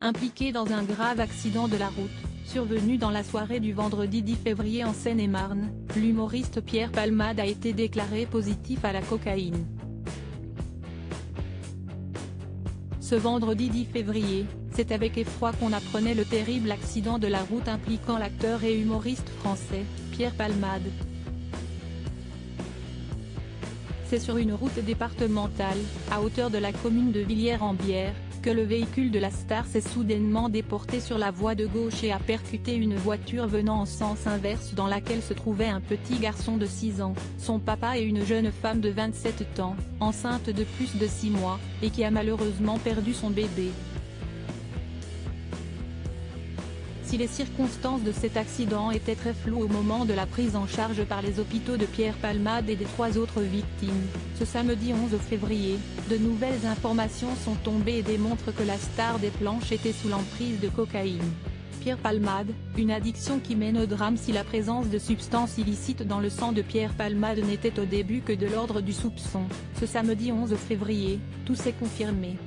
impliqué dans un grave accident de la route, survenu dans la soirée du vendredi 10 février en Seine-et-Marne. L'humoriste Pierre Palmade a été déclaré positif à la cocaïne. Ce vendredi 10 février, c'est avec effroi qu'on apprenait le terrible accident de la route impliquant l'acteur et humoriste français, Pierre Palmade. C'est sur une route départementale, à hauteur de la commune de Villiers-en-Bière, que le véhicule de la star s'est soudainement déporté sur la voie de gauche et a percuté une voiture venant en sens inverse dans laquelle se trouvait un petit garçon de 6 ans, son papa et une jeune femme de 27 ans, enceinte de plus de 6 mois, et qui a malheureusement perdu son bébé. Si les circonstances de cet accident étaient très floues au moment de la prise en charge par les hôpitaux de Pierre Palmade et des 3 autres victimes, ce samedi 11 février, de nouvelles informations sont tombées et démontrent que la star des planches était sous l'emprise de cocaïne. Pierre Palmade, une addiction qui mène au drame si la présence de substances illicites dans le sang de Pierre Palmade n'était au début que de l'ordre du soupçon. Ce samedi 11 février, tout s'est confirmé.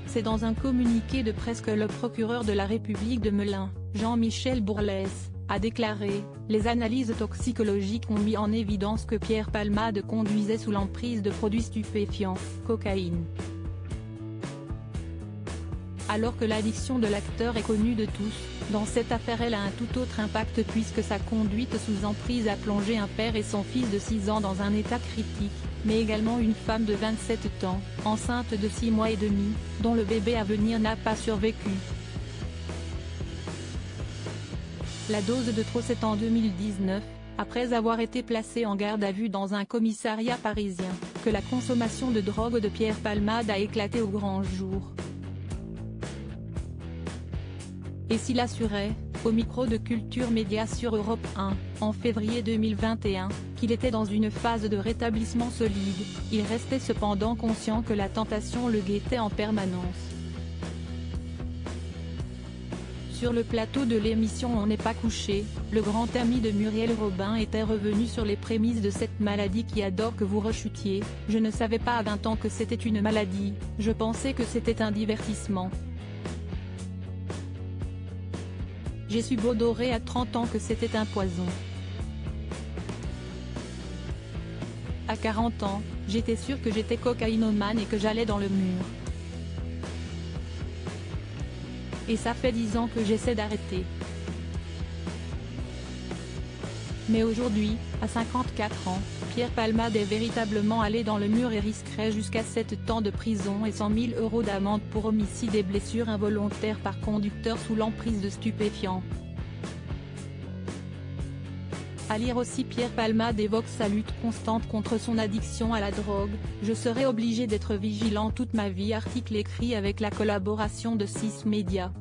C'est dans un communiqué de presse que le procureur de la République de Melun, Jean-Michel Bourlès, a déclaré « Les analyses toxicologiques ont mis en évidence que Pierre Palmade conduisait sous l'emprise de produits stupéfiants, cocaïne. » Alors que l'addiction de l'acteur est connue de tous, dans cette affaire elle a un tout autre impact puisque sa conduite sous emprise a plongé un père et son fils de 6 ans dans un état critique, mais également une femme de 27 ans, enceinte de 6 mois et demi, dont le bébé à venir n'a pas survécu. La dose de trop c'est en 2019, après avoir été placé en garde à vue dans un commissariat parisien, que la consommation de drogue de Pierre Palmade a éclaté au grand jour. Et s'il assurait, au micro de Culture Média sur Europe 1, en février 2021, qu'il était dans une phase de rétablissement solide, il restait cependant conscient que la tentation le guettait en permanence. Sur le plateau de l'émission On n'est pas couché, le grand ami de Muriel Robin était revenu sur les prémices de cette maladie qui adore que vous rechutiez. « Je ne savais pas à 20 ans que c'était une maladie, je pensais que c'était un divertissement. J'ai su beau doré à 30 ans que c'était un poison. À 40 ans, j'étais sûr que j'étais cocaïnomane et que j'allais dans le mur. Et ça fait 10 ans que j'essaie d'arrêter. Mais aujourd'hui, à 54 ans, Pierre Palmade est véritablement allé dans le mur et risquerait jusqu'à 7 ans de prison et 100 000 € d'amende pour homicide et blessures involontaires par conducteur sous l'emprise de stupéfiants. » À lire aussi Pierre Palmade évoque sa lutte constante contre son addiction à la drogue. « Je serai obligé d'être vigilant toute ma vie » article écrit avec la collaboration de 6 médias.